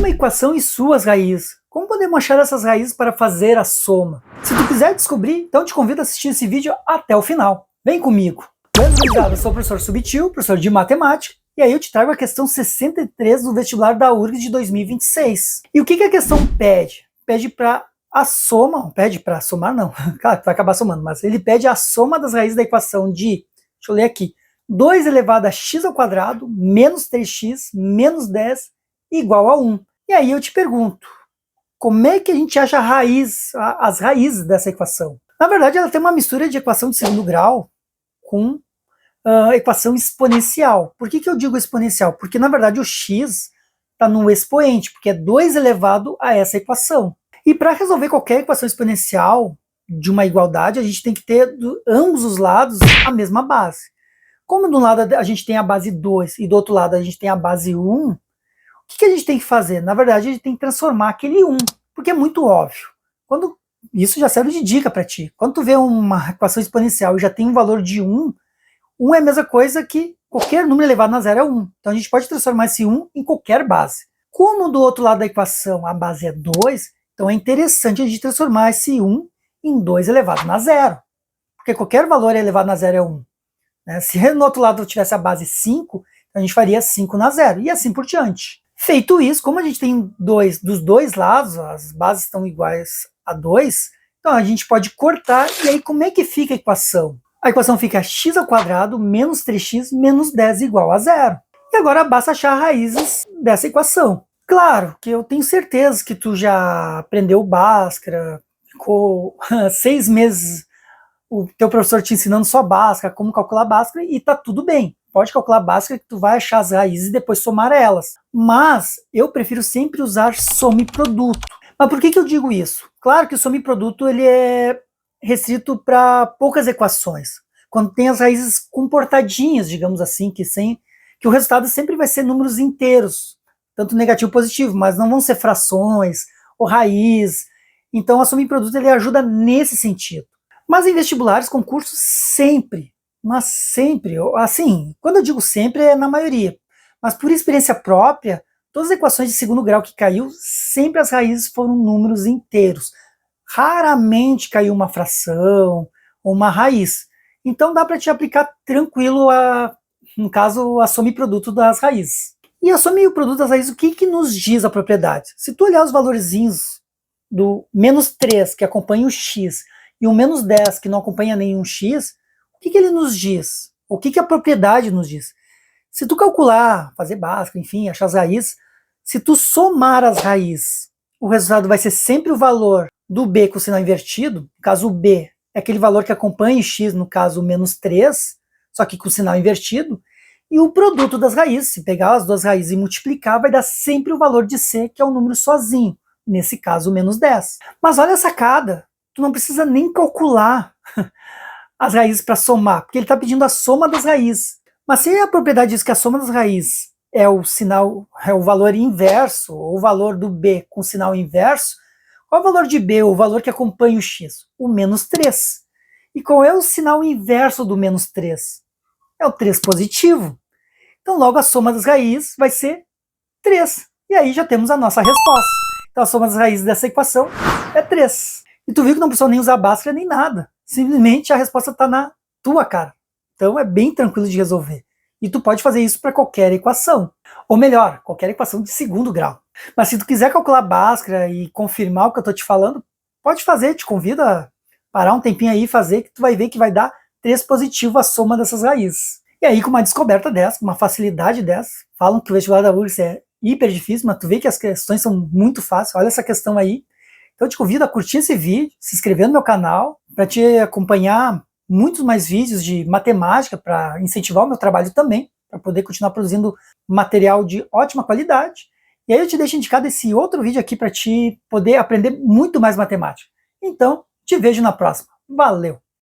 uma equação e suas raízes. Como podemos achar essas raízes para fazer a soma? Se tu quiser descobrir, então te convido a assistir esse vídeo até o final. Vem comigo! Eu sou o professor Subtil, professor de matemática, e aí eu te trago a questão 63 do vestibular da URGS de 2026. E o que a questão pede? Pede para a soma, pede para somar não, claro que vai acabar somando, mas ele pede a soma das raízes da equação de, deixa eu ler aqui, 2 elevado a x ao quadrado menos 3x menos 10 igual a 1. E aí eu te pergunto, como é que a gente acha as raízes dessa equação? Na verdade, ela tem uma mistura de equação de segundo grau com equação exponencial. Por que eu digo exponencial? Porque, na verdade, o x está no expoente, porque é 2 elevado a essa equação. E para resolver qualquer equação exponencial de uma igualdade, a gente tem que ter ambos os lados a mesma base. Como de um lado a gente tem a base 2 e do outro lado a gente tem a base 1, o que a gente tem que fazer? Na verdade, a gente tem que transformar aquele 1, porque é muito óbvio. Isso já serve de dica para ti. Quando tu vê uma equação exponencial e já tem um valor de 1, 1 é a mesma coisa que qualquer número elevado a zero é 1. Então a gente pode transformar esse 1 em qualquer base. Como do outro lado da equação a base é 2, então é interessante a gente transformar esse 1 em 2 elevado a zero. Porque qualquer valor elevado a zero é 1. Se no outro lado tivesse a base 5, a gente faria 5 na zero, e assim por diante. Feito isso, como a gente tem dos dois lados, as bases estão iguais a 2, então a gente pode cortar, e aí como é que fica a equação? A equação fica x ao quadrado menos 3x menos 10 igual a zero. E agora basta achar raízes dessa equação. Claro que eu tenho certeza que tu já aprendeu Bhaskara, ficou 6 meses o teu professor te ensinando só Bhaskara, como calcular Bhaskara, e tá tudo bem. Pode calcular Bhaskara que tu vai achar as raízes e depois somar elas. Mas eu prefiro sempre usar soma e produto. Mas por que eu digo isso? Claro que o soma e produto ele é restrito para poucas equações. Quando tem as raízes comportadinhas, digamos assim, que o resultado sempre vai ser números inteiros, tanto negativo ou positivo, mas não vão ser frações ou raiz. Então a soma e produto ele ajuda nesse sentido. Mas em vestibulares, concursos, sempre, mas sempre, assim, quando eu digo sempre é na maioria, mas por experiência própria, todas as equações de segundo grau que caiu, sempre as raízes foram números inteiros. Raramente caiu uma fração ou uma raiz. Então dá para te aplicar tranquilo, no caso, a soma e produto das raízes. E a soma e o produto das raízes, o que nos diz a propriedade? Se tu olhar os valorzinhos do menos 3, que acompanha o x, e o menos 10, que não acompanha nenhum x, o que ele nos diz? O que a propriedade nos diz? Se tu calcular, fazer Bhaskara, enfim, achar as raízes, se tu somar as raízes, o resultado vai ser sempre o valor do b com o sinal invertido. No caso, o b é aquele valor que acompanha o x, no caso, o menos 3, só que com o sinal invertido. E o produto das raízes, se pegar as duas raízes e multiplicar, vai dar sempre o valor de c, que é o número sozinho. Nesse caso, o menos 10. Mas olha a sacada. Tu não precisa nem calcular as raízes para somar, porque ele está pedindo a soma das raízes. Mas se a propriedade diz que a soma das raízes é o valor inverso, ou o valor do b com sinal inverso, qual é o valor de b, o valor que acompanha o x? O menos 3. E qual é o sinal inverso do menos 3? É o 3 positivo. Então logo a soma das raízes vai ser 3. E aí já temos a nossa resposta. Então a soma das raízes dessa equação é 3. E tu viu que não precisou nem usar Bhaskara nem nada. Simplesmente a resposta está na tua cara. Então é bem tranquilo de resolver. E tu pode fazer isso para qualquer equação. Ou melhor, qualquer equação de segundo grau. Mas se tu quiser calcular Bhaskara e confirmar o que eu estou te falando, pode fazer. Te convido a parar um tempinho aí e fazer, que tu vai ver que vai dar 3 positivo a soma dessas raízes. E aí com uma descoberta dessa, com uma facilidade dessa, falam que o vestibular da URGS é hiper difícil, mas tu vê que as questões são muito fáceis. Olha essa questão aí. Então eu te convido a curtir esse vídeo, se inscrever no meu canal, para te acompanhar muitos mais vídeos de matemática, para incentivar o meu trabalho também, para poder continuar produzindo material de ótima qualidade. E aí eu te deixo indicado esse outro vídeo aqui para te poder aprender muito mais matemática. Então, te vejo na próxima. Valeu!